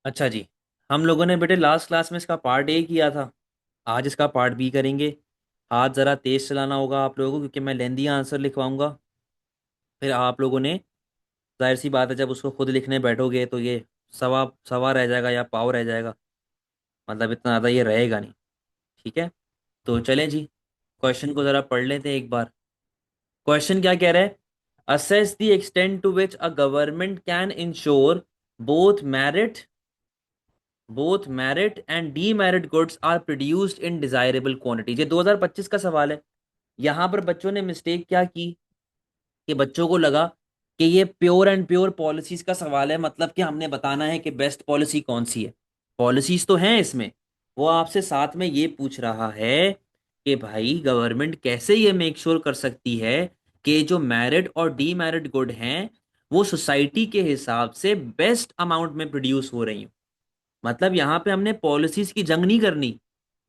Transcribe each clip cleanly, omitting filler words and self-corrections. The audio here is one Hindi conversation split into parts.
अच्छा जी। हम लोगों ने बेटे लास्ट क्लास में इसका पार्ट ए किया था। आज इसका पार्ट बी करेंगे। हाथ ज़रा तेज चलाना होगा आप लोगों को, क्योंकि मैं लेंदी आंसर लिखवाऊंगा। फिर आप लोगों ने, जाहिर सी बात है, जब उसको खुद लिखने बैठोगे तो ये सवा सवा रह जाएगा या पाव रह जाएगा। मतलब इतना ज़्यादा ये रहेगा नहीं। ठीक है। तो चलें जी, क्वेश्चन को ज़रा पढ़ लेते हैं एक बार। क्वेश्चन क्या कह रहा है? Assess the extent to which a government can ensure both merit and demerit goods are produced in desirable quantity. ये 2025 का सवाल है। यहां पर बच्चों ने मिस्टेक क्या की कि बच्चों को लगा कि ये प्योर एंड प्योर पॉलिसीज का सवाल है, मतलब कि हमने बताना है कि बेस्ट पॉलिसी कौन सी है। पॉलिसीज तो हैं इसमें। वो आपसे साथ में ये पूछ रहा है कि भाई गवर्नमेंट कैसे ये मेक श्योर कर सकती है कि जो मैरिट और डीमेरिट गुड हैं वो सोसाइटी के हिसाब से बेस्ट अमाउंट में प्रोड्यूस हो रही हो। मतलब यहाँ पे हमने पॉलिसीज की जंग नहीं करनी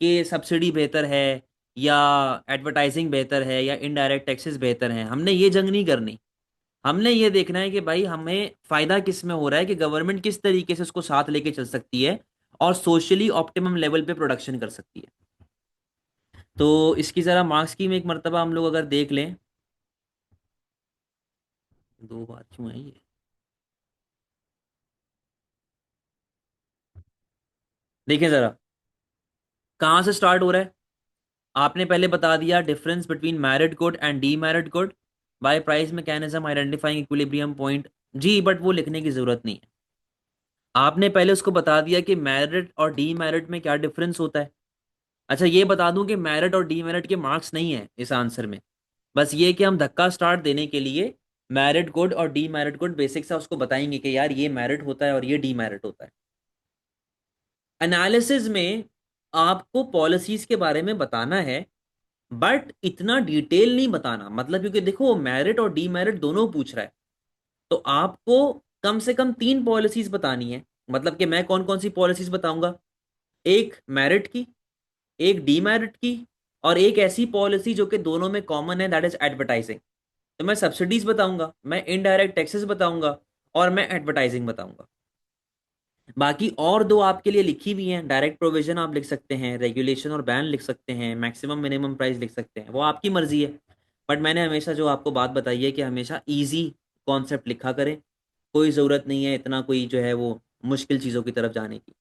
कि सब्सिडी बेहतर है या एडवर्टाइजिंग बेहतर है या इनडायरेक्ट टैक्सेस बेहतर हैं। हमने ये जंग नहीं करनी। हमने ये देखना है कि भाई हमें फायदा किस में हो रहा है, कि गवर्नमेंट किस तरीके से उसको साथ लेके चल सकती है और सोशली ऑप्टिमम लेवल पे प्रोडक्शन कर सकती है। तो इसकी जरा मार्क्स की में एक मर्तबा हम लोग अगर देख लें। दो बात क्यों है ये? देखें जरा, कहाँ से स्टार्ट हो रहा है। आपने पहले बता दिया difference between merit good and demerit good by price mechanism identifying equilibrium point. जी बट वो लिखने की जरूरत नहीं है। आपने पहले उसको बता दिया कि मैरिड और डी मैरिड में क्या डिफरेंस होता है। अच्छा ये बता दूं कि मैरिड और डी मैरिड के मार्क्स नहीं है इस आंसर में। बस ये कि हम धक्का स्टार्ट देने के लिए मैरिड गुड और डी मैरिड गुड बेसिक सा उसको बताएंगे कि यार ये मैरिड होता है और ये डी मैरिड होता है। एनालिसिस में आपको पॉलिसीज के बारे में बताना है, बट इतना डिटेल नहीं बताना। मतलब क्योंकि देखो वो मैरिट और डीमेरिट दोनों पूछ रहा है, तो आपको कम से कम तीन पॉलिसीज बतानी है। मतलब कि मैं कौन कौन सी पॉलिसीज बताऊंगा? एक मेरिट की, एक डीमेरिट की, और एक ऐसी पॉलिसी जो कि दोनों में कॉमन है, दैट इज एडवर्टाइजिंग। तो मैं सब्सिडीज बताऊंगा, मैं इनडायरेक्ट टैक्सेस बताऊंगा, और मैं एडवर्टाइजिंग बताऊंगा। बाकी और दो आपके लिए लिखी हुई हैं। डायरेक्ट प्रोविजन आप लिख सकते हैं, रेगुलेशन और बैन लिख सकते हैं, मैक्सिमम मिनिमम प्राइस लिख सकते हैं, वो आपकी मर्जी है। बट मैंने हमेशा जो आपको बात बताई है कि हमेशा इजी कॉन्सेप्ट लिखा करें। कोई ज़रूरत नहीं है इतना कोई जो है वो मुश्किल चीज़ों की तरफ जाने की।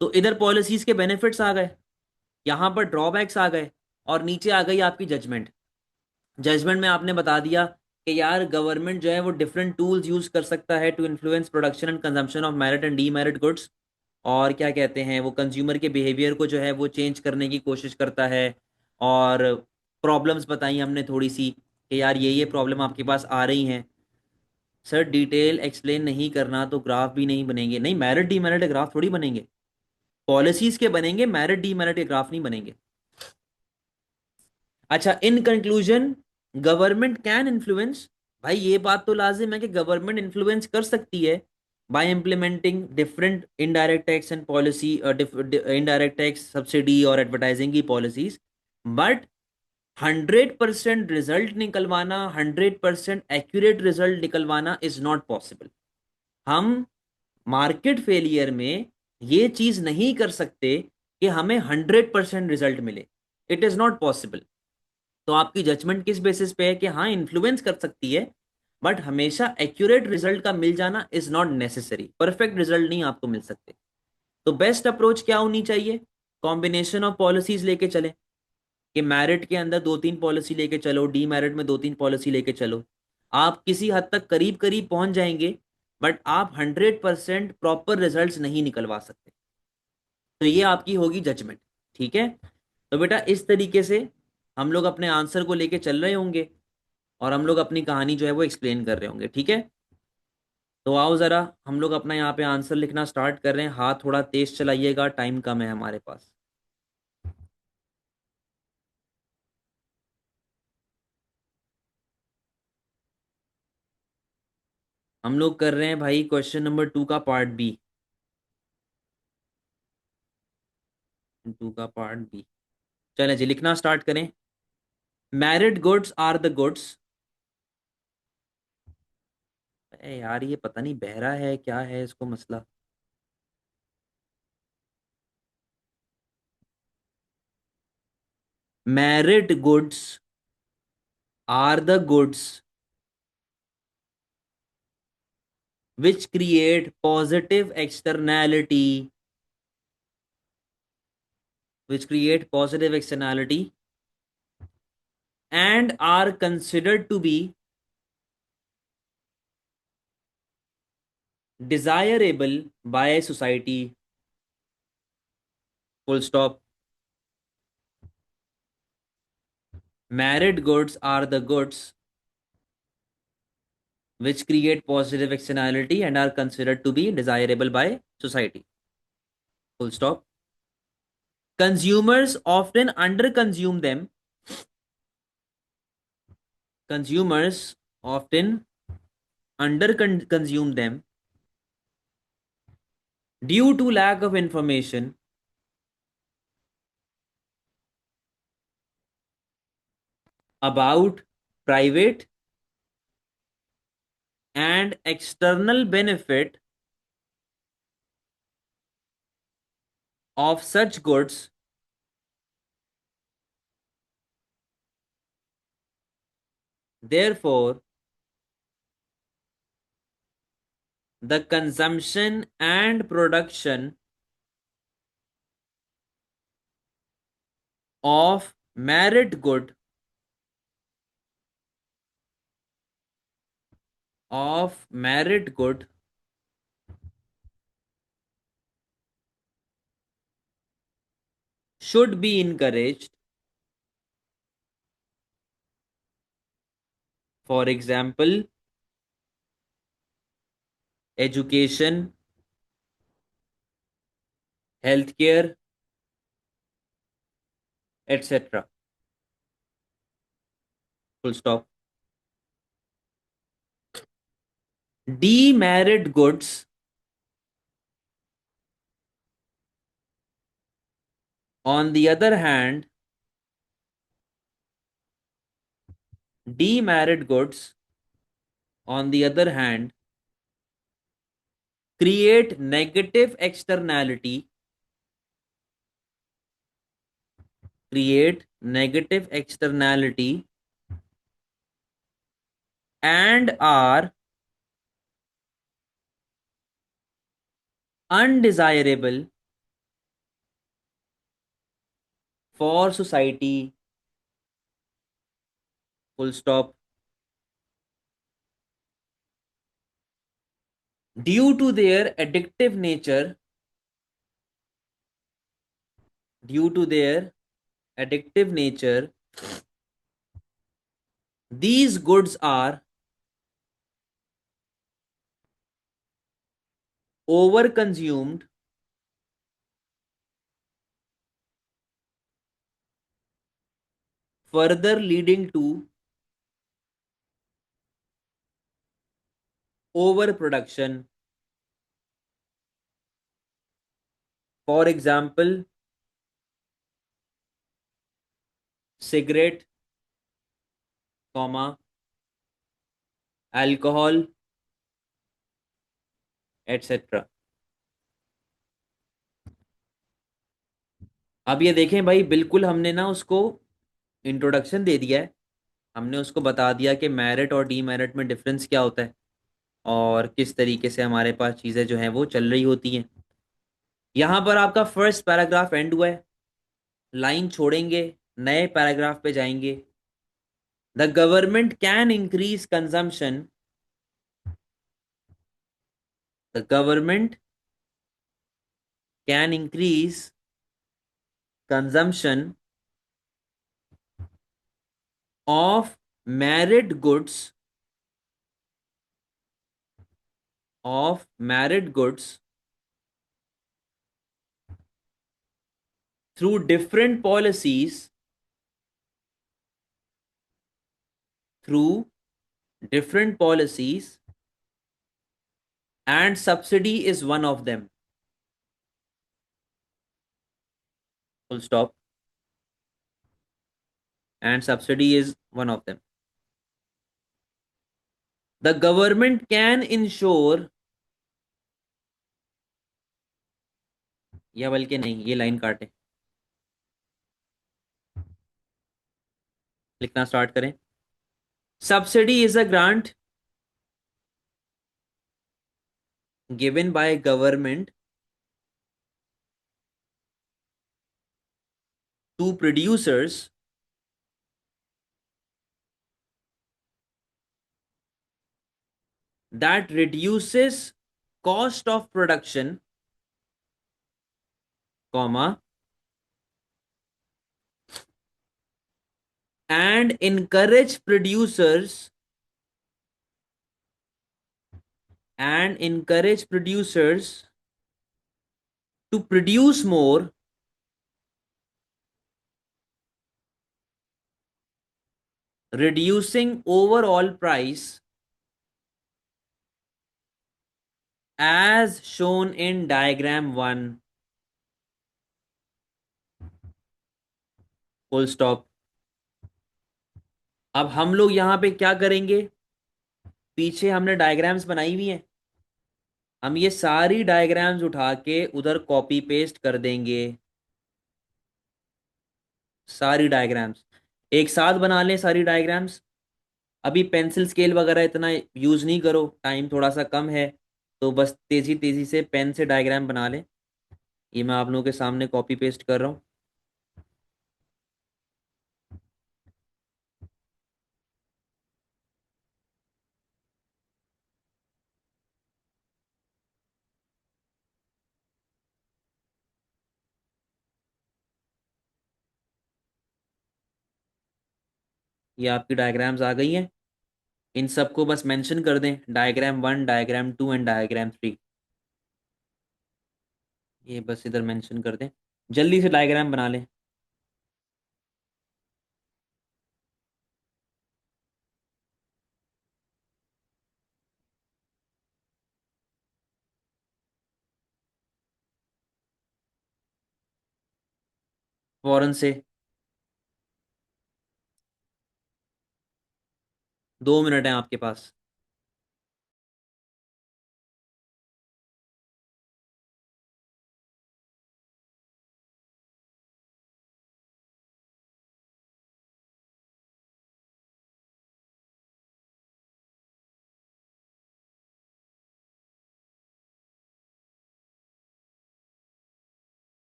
तो इधर पॉलिसीज के बेनिफिट्स आ गए, यहाँ पर ड्रॉबैक्स आ गए, और नीचे आ गई आपकी जजमेंट। जजमेंट में आपने बता दिया कि यार गवर्नमेंट जो है वो डिफरेंट टूल्स यूज कर सकता है to influence production and consumption of merit and demerit goods. और क्या कहते हैं, वो कंज्यूमर के बिहेवियर को जो है वो चेंज करने की कोशिश करता है। और प्रॉब्लम्स बताई हमने थोड़ी सी कि यार ये प्रॉब्लम आपके पास आ रही हैं। सर डिटेल एक्सप्लेन नहीं करना तो ग्राफ भी नहीं बनेंगे। नहीं, मेरिट डीमेरिट के ग्राफ थोड़ी बनेंगे, पॉलिसीज के बनेंगे, मेरिट डीमेरिट के ग्राफ नहीं बनेंगे। अच्छा, in conclusion government can influence. भाई ये बात तो लाजिम है कि गवर्नमेंट इन्फ्लुएंस कर सकती है bye implementing different indirect tax and policy, indirect tax, subsidy और एडवर्टाइजिंग की पॉलिसीज। बट 100% रिजल्ट निकलवाना, 100% एक्यूरेट रिजल्ट निकलवाना इज नॉट पॉसिबल। हम मार्केट फेलियर में ये चीज नहीं कर सकते कि हमें 100% रिजल्ट मिले। It is not possible. तो आपकी जजमेंट किस बेसिस पे है कि हाँ इन्फ्लुएंस कर सकती है, बट हमेशा एक्यूरेट रिजल्ट का मिल जाना is not necessary. Perfect result नहीं आपको मिल सकते। तो बेस्ट अप्रोच क्या होनी चाहिए? कॉम्बिनेशन ऑफ पॉलिसीज लेके चले, कि मैरिट के अंदर दो तीन पॉलिसी लेके चलो, डी मैरिट में दो तीन पॉलिसी लेके चलो। आप किसी हद तक करीब करीब पहुंच जाएंगे, बट आप 100% प्रॉपर रिजल्ट्स नहीं निकलवा सकते। तो ये आपकी होगी जजमेंट। ठीक है। तो बेटा इस तरीके से हम लोग अपने आंसर को लेके चल रहे होंगे और हम लोग अपनी कहानी जो है वो एक्सप्लेन कर रहे होंगे। ठीक है। तो आओ जरा हम लोग अपना यहाँ पे आंसर लिखना स्टार्ट कर रहे हैं। हाथ थोड़ा तेज चलाइएगा, टाइम कम है हमारे पास। हम लोग कर रहे हैं भाई क्वेश्चन नंबर 2 का पार्ट बी। 2 का पार्ट बी। चलें जी, लिखना स्टार्ट करें। Merit goods are the goods. अरे यार ये पता नहीं बहरा है क्या है इसको मसला। merit goods are the goods which create positive externality, and are considered to be desirable by society. Full stop. Merit goods are the goods which create positive externality and are considered to be desirable by society. Full stop. Consumers often underconsume them. Consumers often underconsume them due to lack of information about private and external benefit of such goods. Therefore, the consumption and production of merit good should be encouraged. For example, education, healthcare, etc. Full stop. Demerit goods, on the other hand, demerit goods, on the other hand, create negative externality and are undesirable for society. Full stop. Due to their addictive nature, due to their addictive nature, these goods are overconsumed, further leading to overproduction. For example, cigarette, comma, alcohol, etc. अब ये देखें भाई, बिल्कुल हमने ना उसको इंट्रोडक्शन दे दिया है। हमने उसको बता दिया कि मेरिट और डीमेरिट में डिफरेंस क्या होता है और किस तरीके से हमारे पास चीज़ें जो हैं वो चल रही होती हैं। यहाँ पर आपका फर्स्ट पैराग्राफ एंड हुआ है। लाइन छोड़ेंगे, नए पैराग्राफ पे जाएंगे। The government can increase consumption, the government can increase consumption of merit goods of merit goods through different policies, through different policies, and subsidy is one of them. Full stop. And subsidy is one of them. The government can ensure, या बल्कि नहीं, ये लाइन काटे। लिखना स्टार्ट करें। Subsidy is a grant given by government to producers that reduces cost of production, comma, and encourage producers to produce more, reducing overall price as shown in diagram 1, full stop। अब हम लोग यहाँ पे क्या करेंगे, पीछे हमने डायग्राम्स बनाई हुई हैं, हम ये सारी डायग्राम्स उठा के उधर कॉपी पेस्ट कर देंगे। सारी डायग्राम्स एक साथ बना लें, सारी डायग्राम्स। अभी पेंसिल स्केल वगैरह इतना यूज नहीं करो, टाइम थोड़ा सा कम है, तो बस तेजी तेजी से पेन से डायग्राम बना लें। ये मैं आप लोगों के सामने कॉपी पेस्ट कर रहा हूँ। ये आपकी डायग्राम्स आ गई हैं। इन सबको बस मेंशन कर दें, डायग्राम 1, डायग्राम 2 एंड डायग्राम 3। ये बस इधर मेंशन कर दें, जल्दी से डायग्राम बना लें। फौरन से। 2 मिनट हैं आपके पास।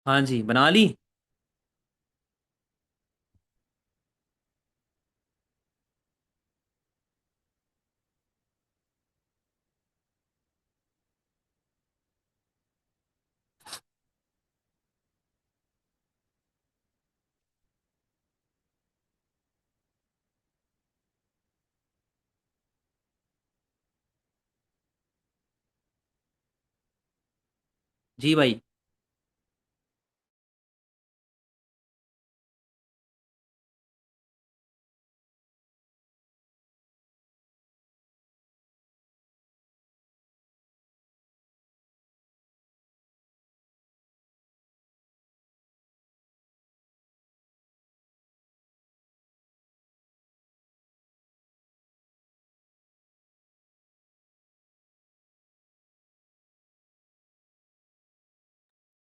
हाँ जी, बना ली। जी भाई।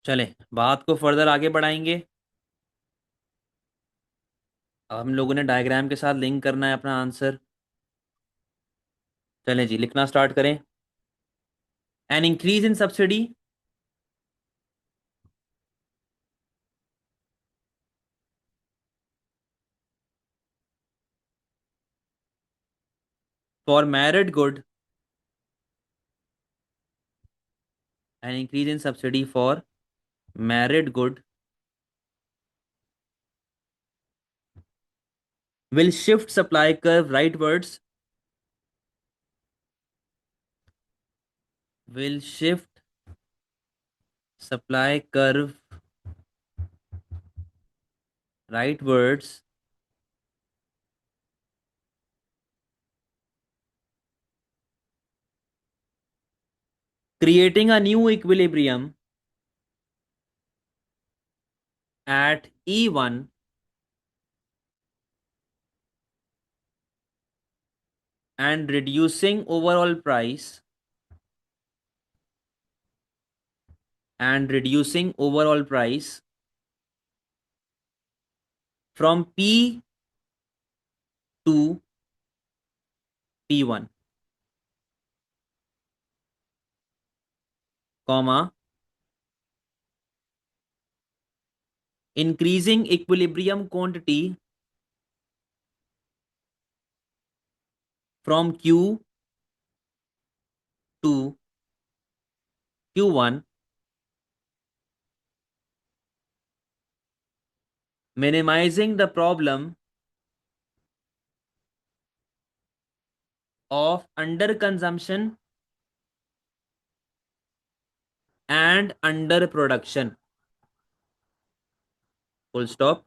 चलें, बात को फर्दर आगे बढ़ाएंगे। अब हम लोगों ने डायग्राम के साथ लिंक करना है अपना आंसर। चलें जी, लिखना स्टार्ट करें। An increase in subsidy for married good, an increase in subsidy for married good will shift supply curve rightwards, will shift supply curve rightwards, creating a new equilibrium at E1 and reducing overall price from P to P1, comma, increasing equilibrium quantity from Q to Q1, minimizing the problem of underconsumption and underproduction. Full stop.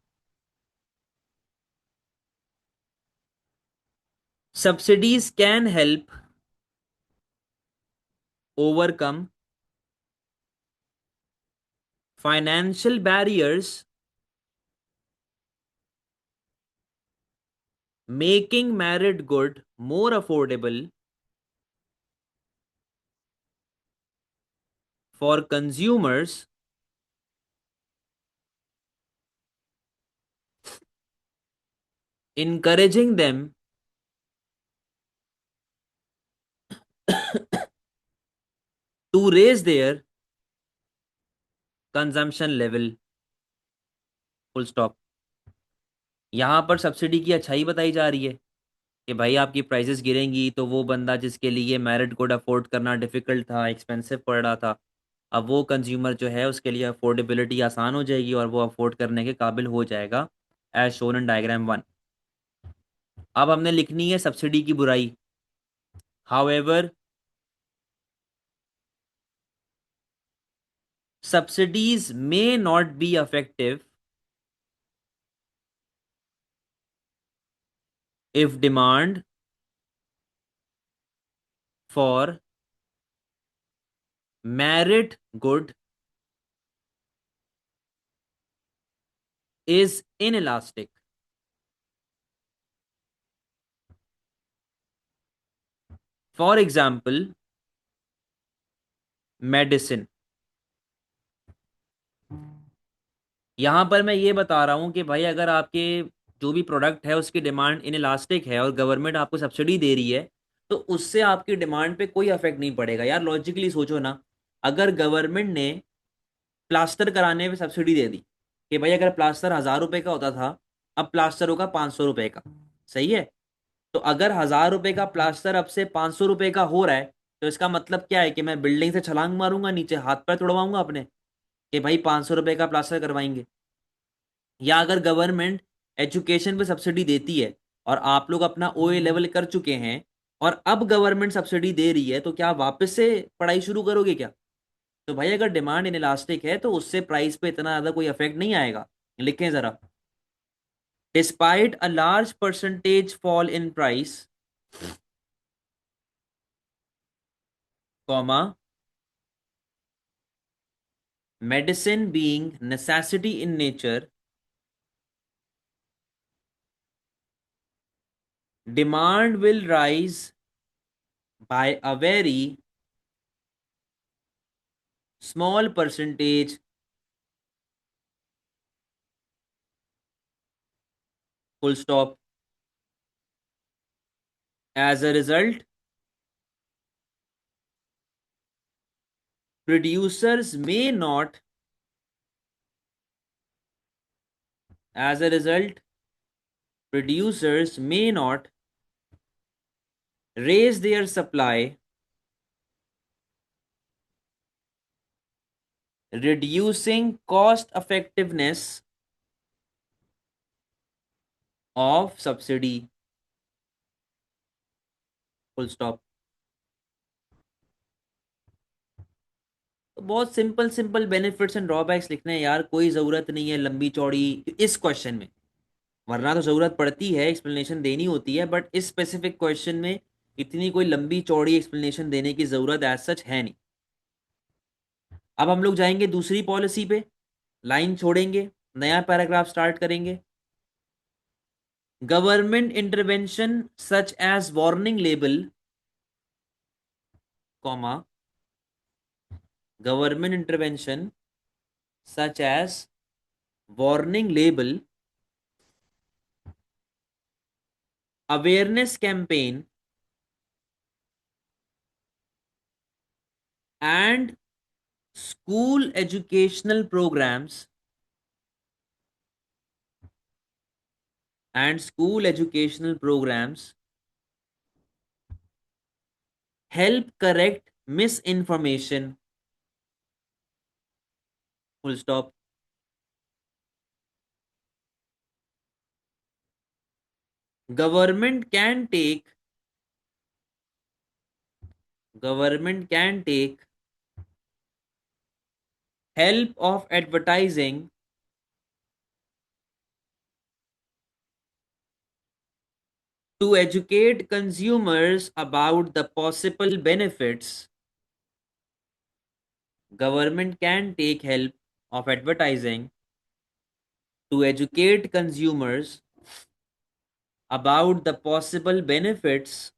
Subsidies can help overcome financial barriers, making married good more affordable for consumers, encouraging them to raise their consumption level. Full stop. यहाँ पर सब्सिडी की अच्छाई बताई जा रही है कि भाई आपकी प्राइसेस गिरेंगी तो वो बंदा जिसके लिए मैरिड गुड अफोर्ड करना डिफिकल्ट था, एक्सपेंसिव पड़ रहा था, अब वो कंज्यूमर जो है उसके लिए अफोर्डेबिलिटी आसान हो जाएगी और वो अफोर्ड करने के काबिल हो जाएगा, एज शोन इन डायग्राम 1। अब हमने लिखनी है सब्सिडी की बुराई। However, subsidies may not be effective if demand for merit good is inelastic. For example, medicine। यहां पर मैं ये बता रहा हूं कि भाई अगर आपके जो भी प्रोडक्ट है उसकी डिमांड इनइलास्टिक है और गवर्नमेंट आपको सब्सिडी दे रही है, तो उससे आपकी डिमांड पे कोई अफेक्ट नहीं पड़ेगा। यार लॉजिकली सोचो ना, अगर गवर्नमेंट ने प्लास्टर कराने पे सब्सिडी दे दी कि भाई अगर प्लास्टर 1,000 रुपए का होता था, अब प्लास्टर होगा 500 रुपए का, सही है? तो अगर 1,000 रुपए का प्लास्टर अब से 500 रुपए का हो रहा है, तो इसका मतलब क्या है कि मैं बिल्डिंग से छलांग मारूंगा नीचे, हाथ पैर तुड़वाऊंगा अपने कि भाई 500 रुपए का प्लास्टर करवाएंगे। या अगर गवर्नमेंट एजुकेशन पे सब्सिडी देती है और आप लोग अपना ओए लेवल कर चुके हैं और अब गवर्नमेंट सब्सिडी दे रही है, तो क्या आप वापस से पढ़ाई शुरू करोगे क्या? तो भाई अगर डिमांड इनइलास्टिक है तो उससे प्राइस पे इतना ज्यादा कोई इफेक्ट नहीं आएगा। लिखें जरा। Despite a large percentage fall in price, comma, medicine being necessity in nature, demand will rise by a very small percentage full stop. As a result, producers may not, as a result, producers may not raise their supply, reducing cost effectiveness of subsidy, full stop. तो बहुत simple simple benefits and drawbacks लिखने हैं यार, कोई ज़रूरत नहीं है लंबी चौड़ी इस क्वेश्चन में। वरना तो ज़रूरत पड़ती है, एक्सप्लेनेशन देनी होती है, बट इस स्पेसिफिक क्वेश्चन में इतनी कोई लंबी चौड़ी एक्सप्लेनेशन देने की ज़रूरत एज सच है नहीं। अब हम लोग जाएंगे दूसरी पॉलिसी पे, लाइन छोड़ेंगे, नया पैराग्राफ स्टार्ट करेंगे। Government intervention such as warning label, comma, government intervention such as warning label, awareness campaign and school educational programs and school educational programs help correct misinformation, full stop. government can take Government can take help of advertising to educate consumers about the possible benefits. Government can take help of advertising to educate consumers about the possible benefits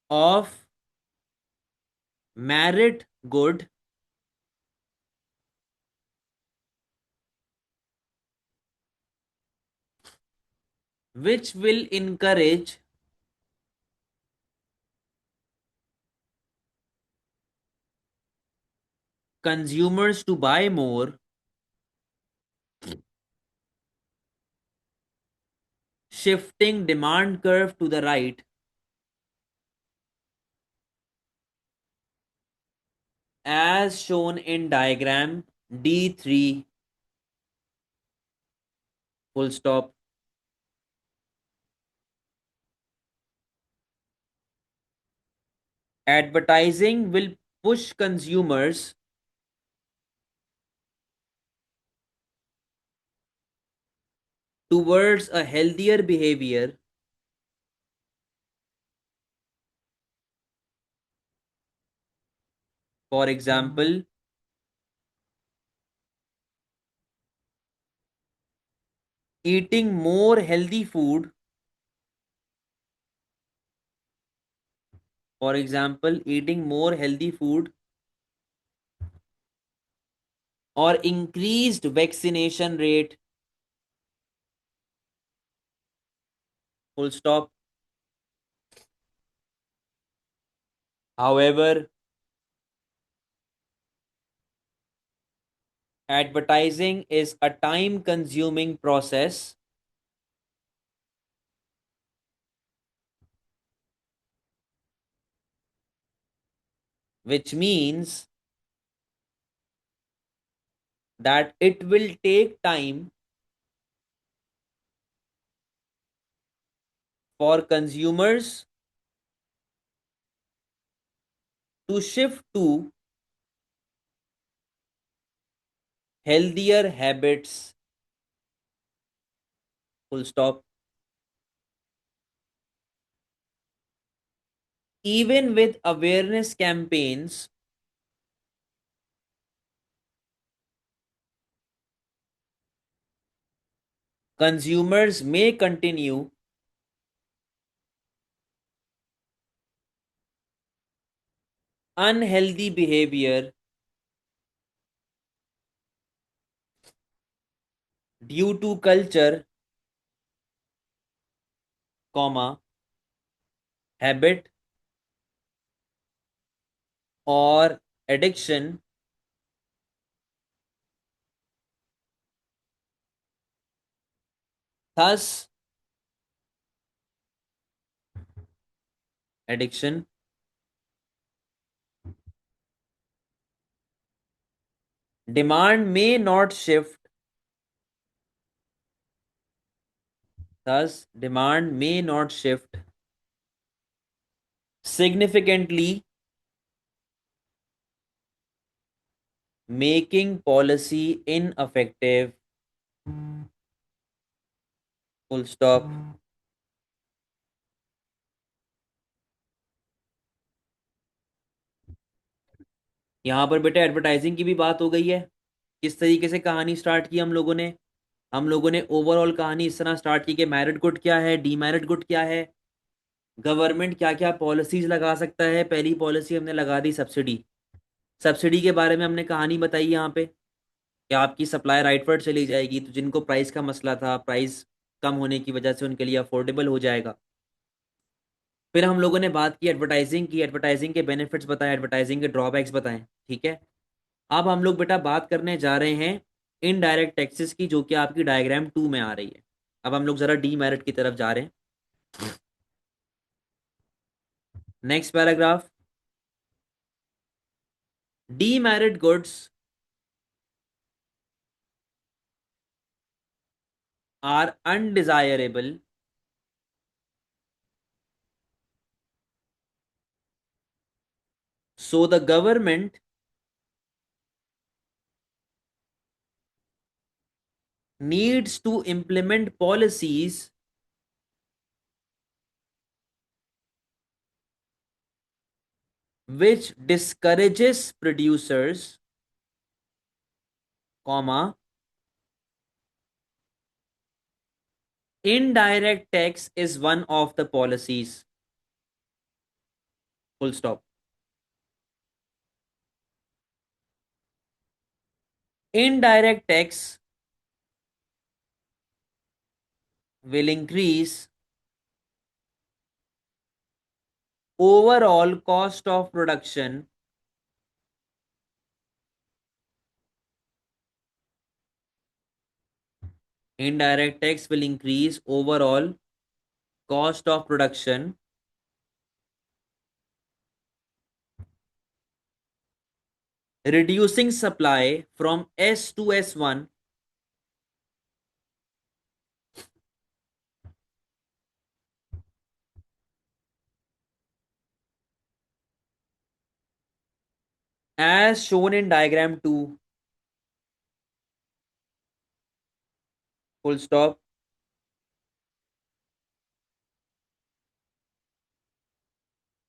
of merit good, which will encourage consumers to buy more, shifting demand curve to the right, as shown in diagram D3, full stop. Advertising will push consumers towards a healthier behavior, for example, eating more healthy food, eating more healthy food, or increased vaccination rate, full stop. However, advertising is a time consuming process, which means that it will take time for consumers to shift to healthier habits, full stop. Even with awareness campaigns, consumers may continue unhealthy behavior due to culture, comma, habit और एडिक्शन, थस एडिक्शन डिमांड में not shift, thus demand may not shift significantly, making policy ineffective, full stop. यहाँ पर बेटा एडवर्टाइजिंग की भी बात हो गई है। किस तरीके से कहानी स्टार्ट की हम लोगों ने ओवरऑल कहानी इस तरह स्टार्ट की कि मैरिट गुड क्या है, डीमेरिट गुड क्या है, गवर्नमेंट क्या क्या पॉलिसीज लगा सकता है। पहली पॉलिसी हमने लगा दी सब्सिडी। सब्सिडी के बारे में हमने कहानी बताई यहाँ पे कि आपकी सप्लाई राइटवर्ड चली जाएगी, तो जिनको प्राइस का मसला था, प्राइस कम होने की वजह से उनके लिए अफोर्डेबल हो जाएगा। फिर हम लोगों ने बात की, एडवर्टाइजिंग के बेनिफिट्स बताएं, एडवर्टाइजिंग के ड्रॉबैक्स बताएं। ठीक है। अब हम लोग बेटा बात करने जा रहे हैं इनडायरेक्ट टैक्सेस की, जो कि आपकी डायग्राम 2 में आ रही है। अब हम लोग जरा डीमेरिट की तरफ जा रहे हैं। Next paragraph. Demerit goods are undesirable, so the government needs to implement policies which discourages producers, comma, indirect tax is one of the policies, full stop. Indirect tax will increase overall cost of production indirect tax will increase overall cost of production, reducing supply from S to S1, as shown in diagram 2, full stop.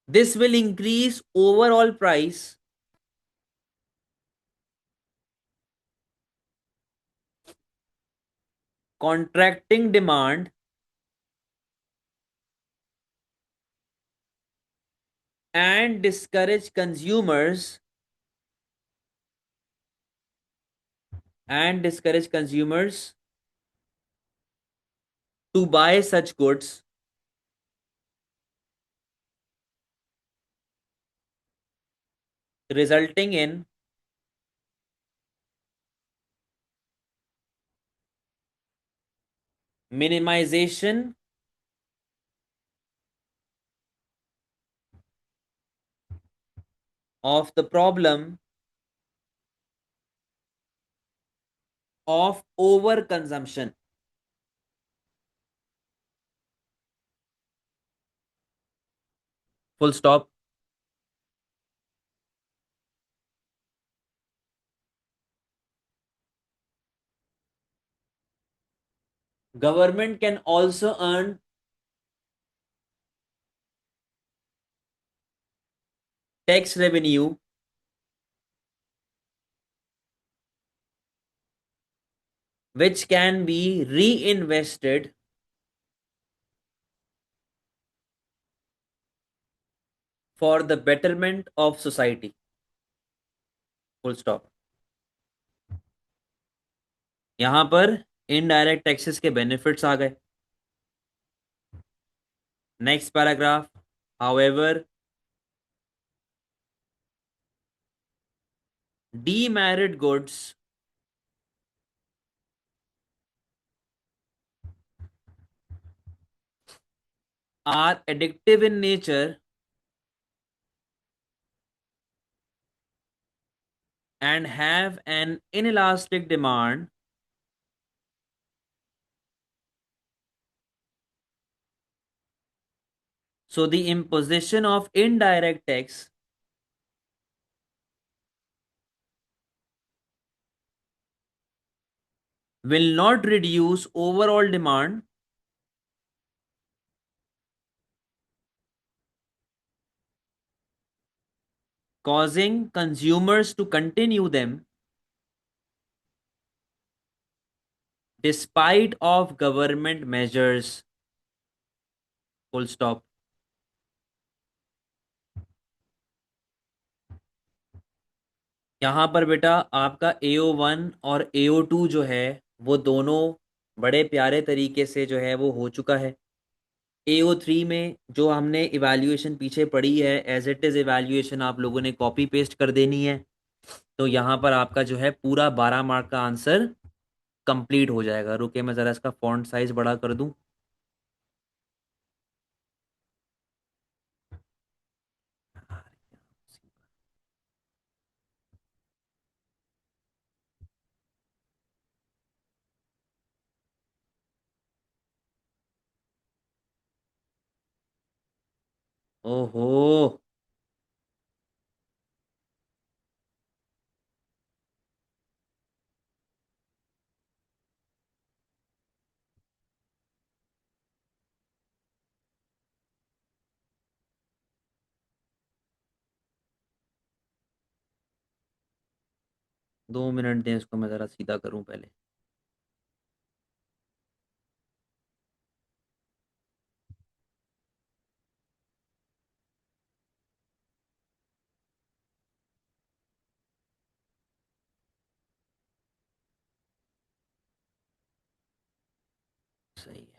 This will increase overall price contracting demand and discourage consumers to buy such goods, resulting in minimization of the problem of overconsumption, full stop. Government can also earn tax revenue which can be reinvested for the betterment of society, full stop. यहां पर इनडायरेक्ट टैक्सेस के बेनिफिट्स आ गए। Next paragraph, however demerit goods are addictive in nature and have an inelastic demand. So the imposition of indirect tax will not reduce overall demand, causing consumers to continue them despite of government measures. Full stop. यहाँ पर बेटा आपका AO1 और AO2 जो है वो दोनों बड़े प्यारे तरीके से जो है वो हो चुका है। AO3 में जो हमने इवैल्यूएशन पीछे पड़ी है एज इट इज़ इवैल्यूएशन आप लोगों ने कॉपी पेस्ट कर देनी है। तो यहाँ पर आपका जो है पूरा 12 मार्क का आंसर कंप्लीट हो जाएगा। रुके मैं ज़रा इसका फॉन्ट साइज बड़ा कर दूं। ओहो, 2 मिनट दें इसको, मैं ज़रा सीधा करूं पहले। सही है।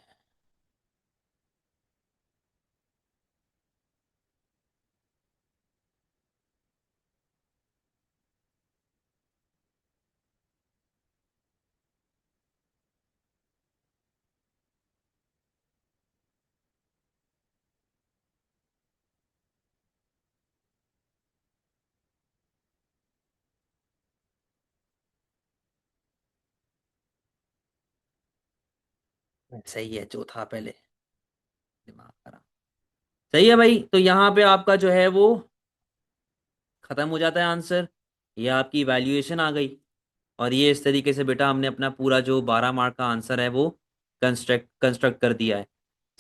सही है, जो था पहले दिमाग खराब। सही है भाई, तो यहाँ पे आपका जो है वो खत्म हो जाता है आंसर। ये आपकी वैल्यूएशन आ गई। और ये इस तरीके से बेटा हमने अपना पूरा जो 12 मार्क का आंसर है वो कंस्ट्रक्ट कर दिया है।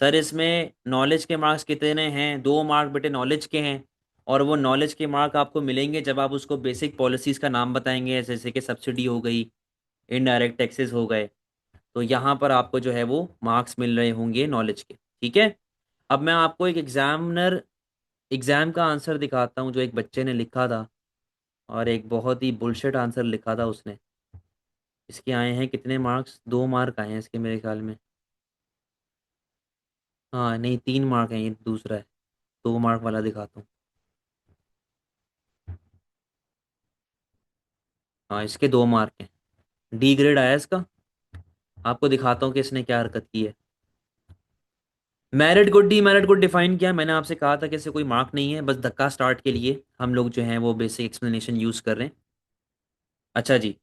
सर इसमें नॉलेज के मार्क्स कितने हैं? 2 मार्क बेटे नॉलेज के हैं। और वो नॉलेज के मार्क आपको मिलेंगे जब आप उसको बेसिक पॉलिसीज का नाम बताएंगे, जैसे कि सब्सिडी हो गई, इनडायरेक्ट टैक्सेस हो गए। तो यहाँ पर आपको जो है वो मार्क्स मिल रहे होंगे नॉलेज के। ठीक है। अब मैं आपको एक एग्जाम का आंसर दिखाता हूँ जो एक बच्चे ने लिखा था। और एक बहुत ही बुलशिट आंसर लिखा था उसने। इसके आए हैं कितने मार्क्स? 2 मार्क आए हैं इसके मेरे ख्याल में। हाँ नहीं, 3 मार्क हैं, ये दूसरा है। 2 मार्क वाला दिखाता हूँ। हाँ इसके 2 मार्क हैं। डी ग्रेड आया इसका। आपको दिखाता हूँ कि इसने क्या हरकत की है। Merit good D merit good define किया, मैंने आपसे कहा था कि इससे कोई मार्क नहीं है, बस धक्का स्टार्ट के लिए हम लोग जो हैं वो बेसिक एक्सप्लेनेशन यूज कर रहे हैं। अच्छा जी,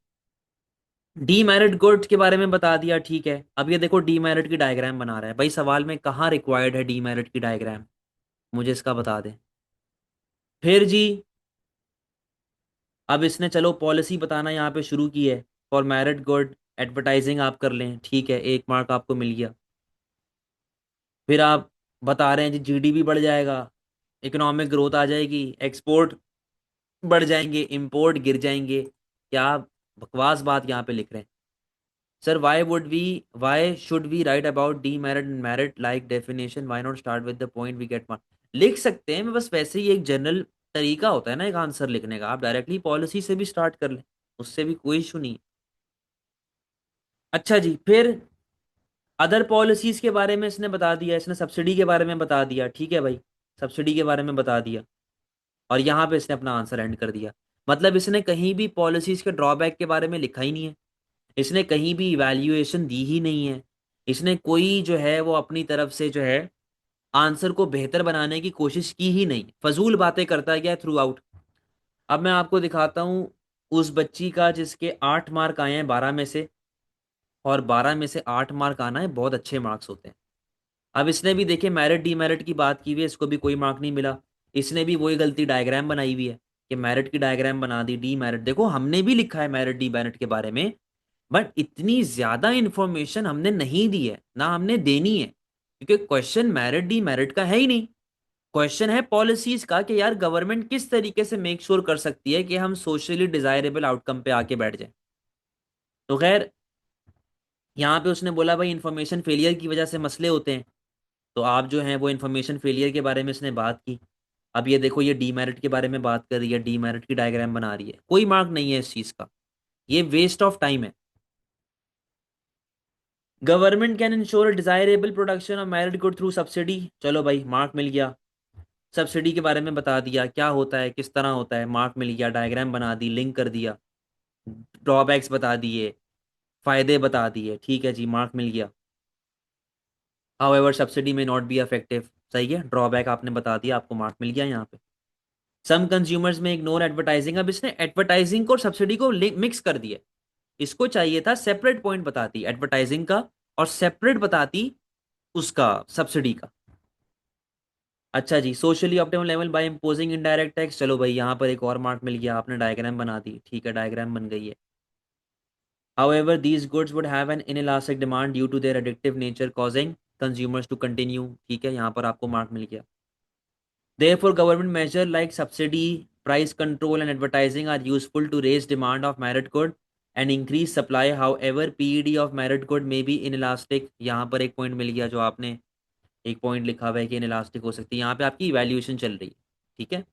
डी मेरिट गुड के बारे में बता दिया, ठीक है। अब ये देखो डी मेरिट की डायग्राम बना रहा है भाई, सवाल में कहाँ रिक्वायर्ड है डी मेरिट की डायग्राम? मुझे इसका बता दें। फिर जी, अब इसने चलो पॉलिसी बताना यहाँ पे शुरू की है। फॉर मेरिट गुड एडवर्टाइजिंग आप कर लें, ठीक है, 1 मार्क आपको मिल गया। फिर आप बता रहे हैं जी GDP बढ़ जाएगा, इकोनॉमिक ग्रोथ आ जाएगी, एक्सपोर्ट बढ़ जाएंगे, इंपोर्ट गिर जाएंगे। क्या बकवास बात यहाँ पे लिख रहे हैं। Sir why should we write about demerit and merit like definition, why not start with the point we get mark? लिख सकते हैं, मैं बस वैसे ही एक जनरल तरीका होता है ना एक आंसर लिखने का, आप डायरेक्टली पॉलिसी से भी स्टार्ट कर लें, उससे भी कोई इशू नहीं। अच्छा जी, फिर अदर पॉलिसीज के बारे में इसने बता दिया, इसने सब्सिडी के बारे में बता दिया, ठीक है भाई, सब्सिडी के बारे में बता दिया। और यहाँ पे इसने अपना आंसर एंड कर दिया। मतलब इसने कहीं भी पॉलिसीज के ड्रॉबैक के बारे में लिखा ही नहीं है, इसने कहीं भी इवैल्यूएशन दी ही नहीं है, इसने कोई जो है वो अपनी तरफ से जो है आंसर को बेहतर बनाने की कोशिश की ही नहीं, फजूल बातें करता गया थ्रू आउट। अब मैं आपको दिखाता हूँ उस बच्ची का जिसके 8 मार्क आए हैं 12 में से, और 12 में से 8 मार्क आना है बहुत अच्छे मार्क्स होते हैं। अब इसने भी देखे मेरिट डीमेरिट की बात की हुई है, इसको भी कोई मार्क नहीं मिला। इसने भी वही गलती डायग्राम बनाई हुई है कि मेरिट की डायग्राम बना दी, डीमेरिट देखो हमने भी लिखा है मेरिट डीमेरिट के बारे में, बट इतनी ज्यादा इंफॉर्मेशन हमने नहीं दी है ना हमने देनी है, क्योंकि क्वेश्चन मेरिट डीमेरिट का है ही नहीं। क्वेश्चन है पॉलिसीज का कि यार गवर्नमेंट किस तरीके से मेक श्योर कर सकती है कि हम सोशली डिजायरेबल आउटकम पे आके बैठ जाए। तो खैर, यहाँ पे उसने बोला भाई इंफॉर्मेशन फेलियर की वजह से मसले होते हैं, तो आप जो हैं वो इन्फॉर्मेशन फेलियर के बारे में इसने बात की। अब ये देखो ये डीमेरिट के बारे में बात कर रही है, डीमेरिट की डायग्राम बना रही है, कोई मार्क नहीं है इस चीज का, ये वेस्ट ऑफ टाइम है। Government can ensure desirable production of merit good through subsidy, चलो भाई मार्क मिल गया। सब्सिडी के बारे में बता दिया क्या होता है किस तरह होता है, मार्क मिल गया, डायग्राम बना दी, लिंक कर दिया, ड्रॉबैक्स बता दिए, फायदे बता दिए, ठीक है जी मार्क मिल गया। हाउएवर सब्सिडी में नॉट बी इफेक्टिव, सही है, ड्रॉबैक आपने बता दिया, आपको मार्क मिल गया यहाँ पे। सम कंज्यूमर्स में इग्नोर एडवर्टाइजिंग, अब इसने एडवर्टाइजिंग को और सब्सिडी को मिक्स कर दिया। इसको चाहिए था सेपरेट पॉइंट बताती एडवर्टाइजिंग का, और सेपरेट बताती उसका सब्सिडी का। अच्छा जी, socially optimal level by imposing indirect tax, चलो भाई यहाँ पर एक और मार्क मिल गया, आपने डायग्राम बना दी, ठीक है डायग्राम बन गई है। However, these goods would have an inelastic demand due to their addictive nature, causing consumers to continue, ठीक है यहाँ पर आपको मार्क मिल गया। Therefore, government measure like subsidy, price control, and advertising are useful to raise demand of merit good and increase supply. However, PED of merit good may be inelastic. यहाँ पर एक पॉइंट मिल गया, जो आपने एक पॉइंट लिखा हुआ है कि इनइलास्टिक हो सकती है, यहाँ पे आपकी इवैल्यूएशन चल रही है, ठीक है।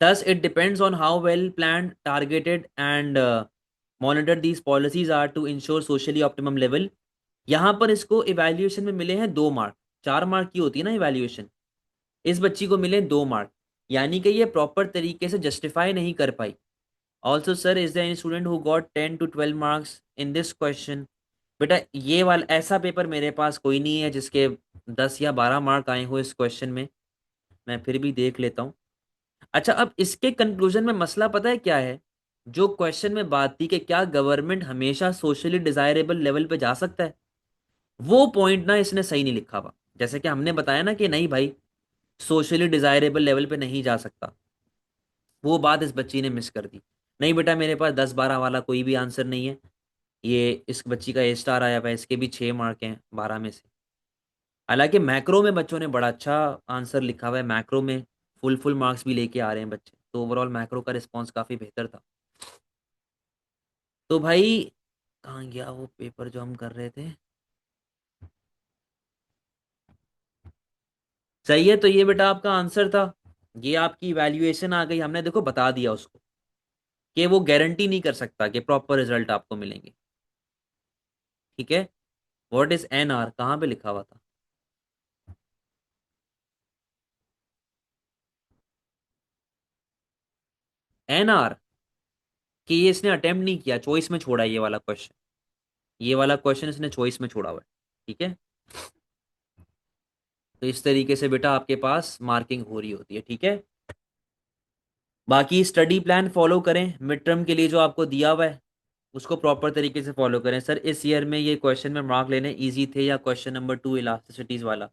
Thus, it depends on how well planned, targeted, and monitored these policies are to ensure socially optimum level. यहाँ पर इसको इवैल्यूएशन में मिले हैं 2 मार्क, 4 मार्क की होती है ना इवैल्यूएशन, इस बच्ची को मिले 2 मार्क, यानी कि ये प्रॉपर तरीके से जस्टिफाई नहीं कर पाई। Also sir, is there any student who got 10 to 12 marks in this question, बेटा ये वाला ऐसा पेपर मेरे पास कोई नहीं है जिसके 10 या 12 मार्क आए हो इस क्वेश्चन में, मैं फिर भी देख लेता हूँ। अच्छा, अब इसके कंक्लूजन में मसला पता है क्या है, जो क्वेश्चन में बात थी कि क्या गवर्नमेंट हमेशा सोशली डिजायरेबल लेवल पे जा सकता है, वो पॉइंट ना इसने सही नहीं लिखा हुआ। जैसे कि हमने बताया ना कि नहीं भाई, सोशली डिजायरेबल लेवल पे नहीं जा सकता, वो बात इस बच्ची ने मिस कर दी। नहीं बेटा, मेरे पास 10-12 वाला कोई भी आंसर नहीं है, ये इस बच्ची का A स्टार आया हुआ है, इसके भी 6 मार्क हैं 12 में से। हालांकि मैक्रो में बच्चों ने बड़ा अच्छा आंसर लिखा हुआ है, मैक्रो में फुल फुल मार्क्स भी लेके आ रहे हैं बच्चे, तो ओवरऑल मैक्रो का रिस्पॉन्स काफ़ी बेहतर था। तो भाई कहाँ गया वो पेपर जो हम कर रहे थे, सही है, तो ये बेटा आपका आंसर था, ये आपकी इवैल्यूएशन आ गई, हमने देखो बता दिया उसको कि वो गारंटी नहीं कर सकता कि प्रॉपर रिजल्ट आपको मिलेंगे, ठीक है। व्हाट इज NR कहाँ पे लिखा हुआ था, NR, कि ये इसने अटेम्प्ट नहीं किया, चॉइस में छोड़ा है ये वाला क्वेश्चन, ये वाला क्वेश्चन इसने चॉइस में छोड़ा हुआ है, ठीक है। तो इस तरीके से बेटा आपके पास मार्किंग हो रही होती है, ठीक है। बाकी स्टडी प्लान फॉलो करें, मिड टर्म के लिए जो आपको दिया हुआ है उसको प्रॉपर तरीके से फॉलो करें। सर इस ईयर में ये क्वेश्चन में मार्क लेने इजी थे या क्वेश्चन नंबर 2 इलास्टिसिटीज वाला,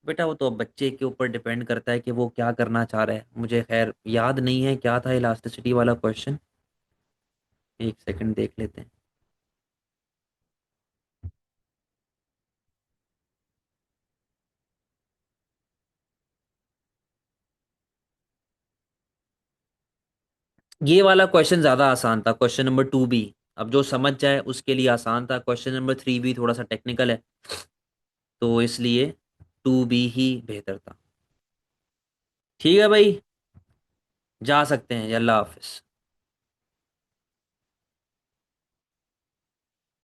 बेटा वो तो अब बच्चे के ऊपर डिपेंड करता है कि वो क्या करना चाह रहा है, मुझे खैर याद नहीं है क्या था इलास्टिसिटी वाला क्वेश्चन, एक सेकंड देख लेते हैं। ये वाला क्वेश्चन ज़्यादा आसान था, क्वेश्चन नंबर 2B, अब जो समझ जाए उसके लिए आसान था, क्वेश्चन नंबर 3B थोड़ा सा टेक्निकल है, तो इसलिए 2B ही बेहतर था। ठीक है भाई, जा सकते हैं, अल्लाह हाफिज़।